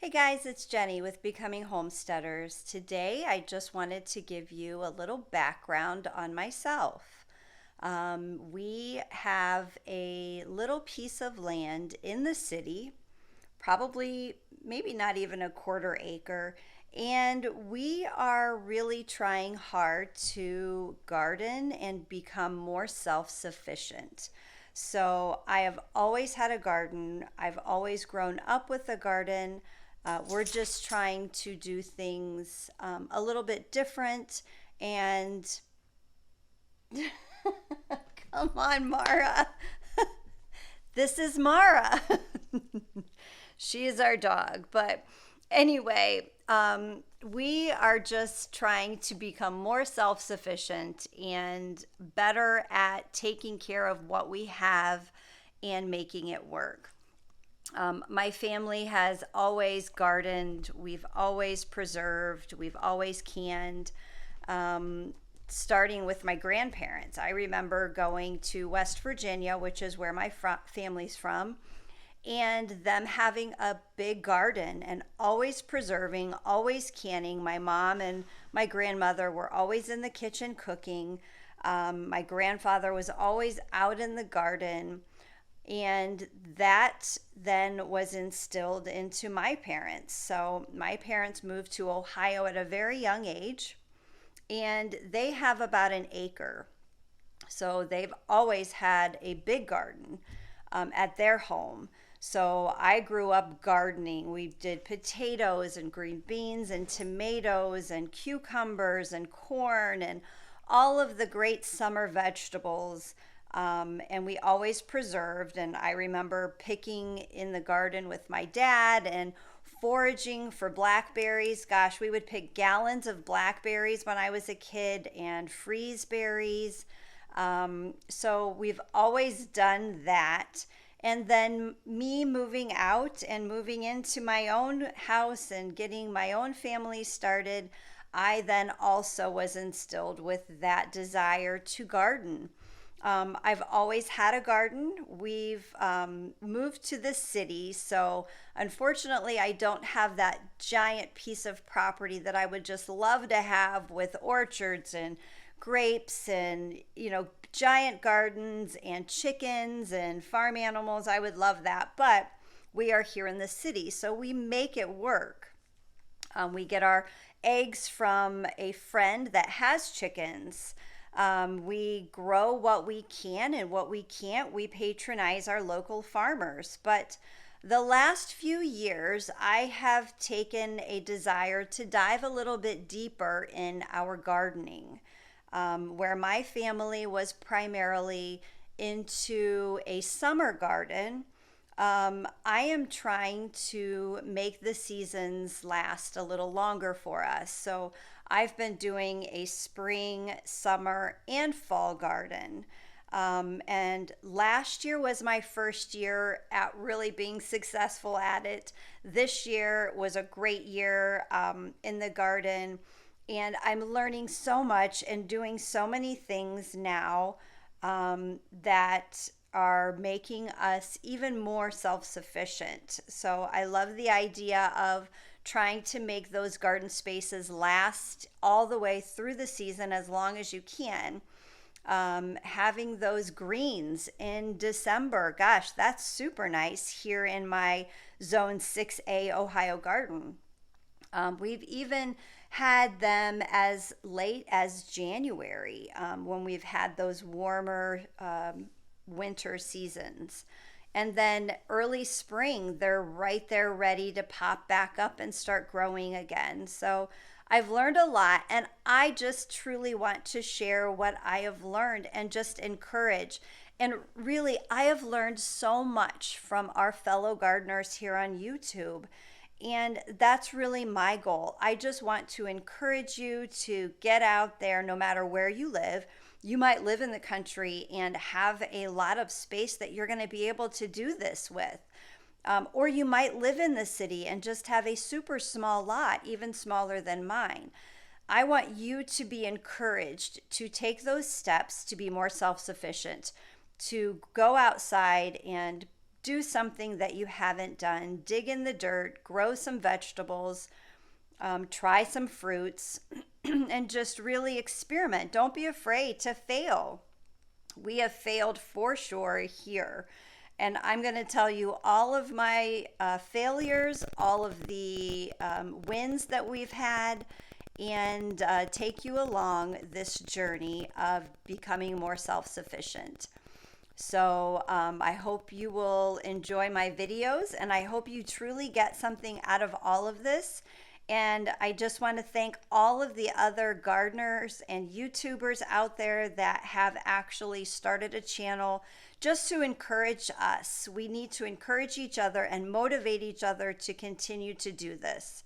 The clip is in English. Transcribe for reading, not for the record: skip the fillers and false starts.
Hey guys, it's Jenny with Becoming Homesteaders. Today I just wanted to give you a little background on myself. We have a little piece of land in the city, probably maybe not even a quarter acre, and we are really trying hard to garden and become more self sufficient. So I have always had a garden. I've always grown up with a garden. We're just trying to do things a little bit different. And come on, Mara. This is Mara. She is our dog. But anyway, we are just trying to become more self sufficient and better at taking care of what we have and making it work. My family has always gardened, we've always preserved, we've always canned, starting with my grandparents. I remember going to West Virginia, which is where my family's from, and them having a big garden and always preserving, always canning. My mom and my grandmother were always in the kitchen cooking. My grandfather was always out in the garden. And that then was instilled into my parents. So my parents moved to Ohio at a very young age, and they have about an acre. So they've always had a big garden at their home. So I grew up gardening. We did potatoes and green beans and tomatoes and cucumbers and corn and all of the great summer vegetables. And we always preserved. And I remember picking in the garden with my dad and foraging for blackberries. Gosh, we would pick gallons of blackberries when I was a kid and freeze berries. So we've always done that. And then me moving out and moving into my own house and getting my own family started, I then also was instilled with that desire to garden. I've always had a garden. We've moved to the city, so unfortunately, I don't have that giant piece of property that I would just love to have with orchards and grapes and, giant gardens and chickens and farm animals. I would love that, but we are here in the city, so we make it work. We get our eggs from a friend that has chickens. We grow what we can, and what we can't, we patronize our local farmers. But the last few years, I have taken a desire to dive a little bit deeper in our gardening, where my family was primarily into a summer garden. I am trying to make the seasons last a little longer for us. So I've been doing a spring, summer, and fall garden. And last year was my first year at really being successful at it. This year was a great year in the garden. And I'm learning so much and doing so many things now that are making us even more self sufficient. So I love the idea of trying to make those garden spaces last all the way through the season as long as you can. Having those greens in December, gosh, that's super nice here in my Zone 6A Ohio garden. We've even had them as late as January when we've had those warmer winter seasons. And then early spring, they're right there ready to pop back up and start growing again. So I've learned a lot, and I just truly want to share what I have learned and just encourage. And really, I have learned so much from our fellow gardeners here on YouTube. And that's really my goal. I just want to encourage you to get out there no matter where you live. You might live in the country and have a lot of space that you're going to be able to do this with. Or you might live in the city and just have a super small lot, even smaller than mine. I want you to be encouraged to take those steps to be more self sufficient, to go outside and do something that you haven't done. Dig in the dirt, grow some vegetables, try some fruits, and just really experiment. Don't be afraid to fail. We have failed for sure here. And I'm going to tell you all of my failures, all of the wins that we've had, and take you along this journey of becoming more self sufficient. So I hope you will enjoy my videos, and I hope you truly get something out of all of this. And I just want to thank all of the other gardeners and YouTubers out there that have actually started a channel just to encourage us. We need to encourage each other and motivate each other to continue to do this.